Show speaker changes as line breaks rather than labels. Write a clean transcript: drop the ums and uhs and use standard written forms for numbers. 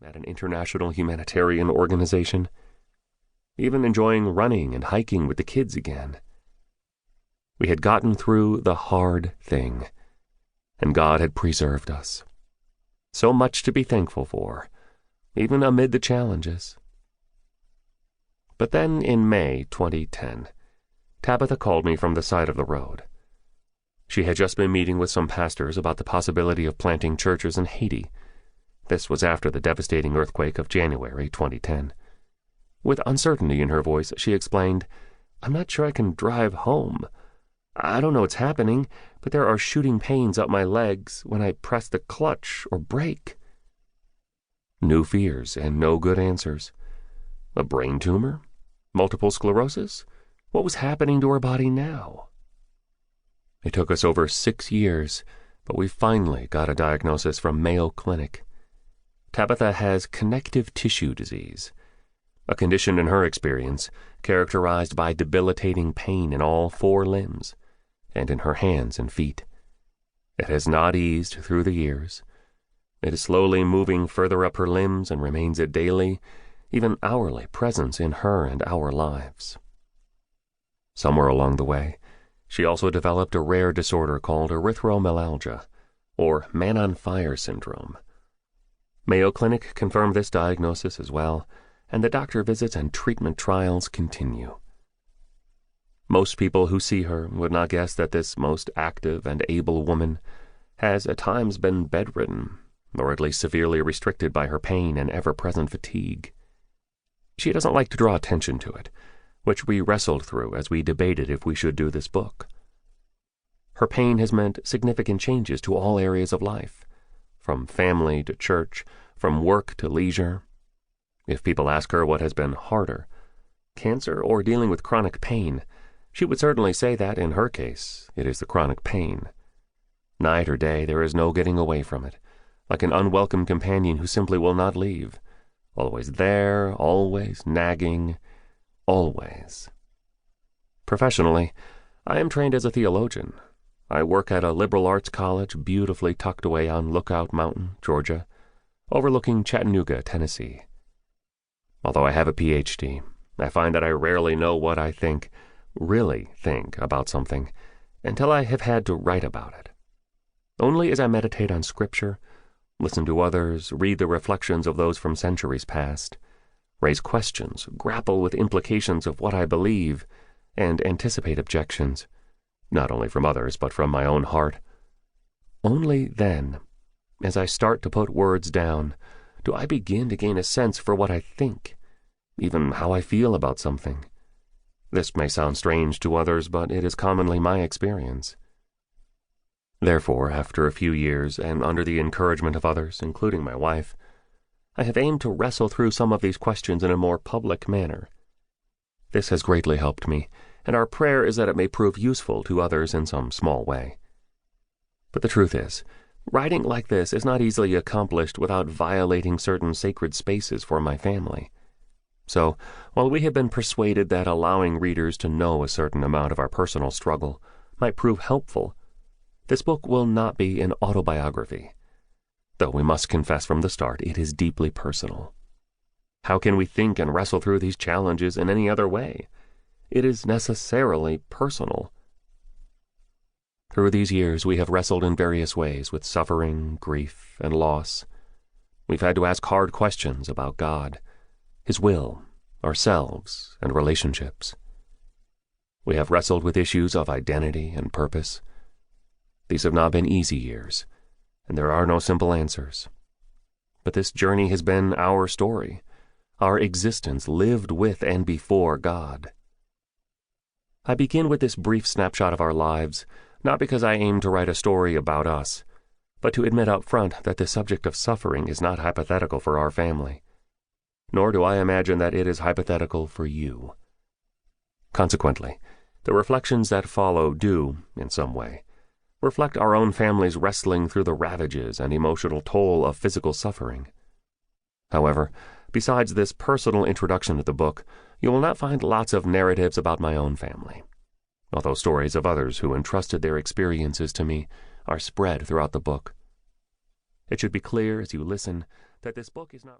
at an international humanitarian organization, even enjoying running and hiking with the kids again. We had gotten through the hard thing, and God had preserved us. So much to be thankful for, even amid the challenges. But then in May 2010, Tabitha called me from the side of the road. She had just been meeting with some pastors about the possibility of planting churches in Haiti. This was after the devastating earthquake of January 2010. With uncertainty in her voice, she explained, "I'm not sure I can drive home. I don't know what's happening, but there are shooting pains up my legs when I press the clutch or brake." New fears and no good answers. A brain tumor? Multiple sclerosis? What was happening to her body now? It took us over 6 years, but we finally got a diagnosis from Mayo Clinic. Tabitha has connective tissue disease, a condition in her experience characterized by debilitating pain in all 4 limbs and in her hands and feet. It has not eased through the years. It is slowly moving further up her limbs and remains a daily, even hourly presence in her and our lives. Somewhere along the way, she also developed a rare disorder called erythromelalgia, or man-on-fire syndrome. Mayo Clinic confirmed this diagnosis as well, and the doctor visits and treatment trials continue. Most people who see her would not guess that this most active and able woman has at times been bedridden, or at least severely restricted by her pain and ever-present fatigue. She doesn't like to draw attention to it, which we wrestled through as we debated if we should do this book. Her pain has meant significant changes to all areas of life, from family to church, from work to leisure. If people ask her what has been harder, cancer or dealing with chronic pain, she would certainly say that, in her case, it is the chronic pain. Night or day, there is no getting away from it, like an unwelcome companion who simply will not leave. Always there, always nagging, always. Professionally, I am trained as a theologian. I work at a liberal arts college beautifully tucked away on Lookout Mountain, Georgia, overlooking Chattanooga, Tennessee. Although I have a PhD, I find that I rarely know what I really think about something, until I have had to write about it. Only as I meditate on Scripture, listen to others, read the reflections of those from centuries past, raise questions, grapple with implications of what I believe, and anticipate objections, not only from others but from my own heart. Only then, as I start to put words down, do I begin to gain a sense for what I think, even how I feel about something. This may sound strange to others, but it is commonly my experience. Therefore, after a few years, and under the encouragement of others, including my wife, I have aimed to wrestle through some of these questions in a more public manner. This has greatly helped me, and our prayer is that it may prove useful to others in some small way. But the truth is, writing like this is not easily accomplished without violating certain sacred spaces for my family. So, while we have been persuaded that allowing readers to know a certain amount of our personal struggle might prove helpful, this book will not be an autobiography, though we must confess from the start it is deeply personal. How can we think and wrestle through these challenges in any other way? It is necessarily personal. Through these years, we have wrestled in various ways with suffering, grief, and loss. We've had to ask hard questions about God, His will, ourselves, and relationships. We have wrestled with issues of identity and purpose. These have not been easy years, and there are no simple answers. But this journey has been our story, our existence lived with and before God. I begin with this brief snapshot of our lives, not because I aim to write a story about us, but to admit up front that the subject of suffering is not hypothetical for our family, nor do I imagine that it is hypothetical for you. Consequently, the reflections that follow do, in some way, reflect our own family's wrestling through the ravages and emotional toll of physical suffering. However, besides this personal introduction to the book, you will not find lots of narratives about my own family, although stories of others who entrusted their experiences to me are spread throughout the book. It should be clear as you listen that this book is not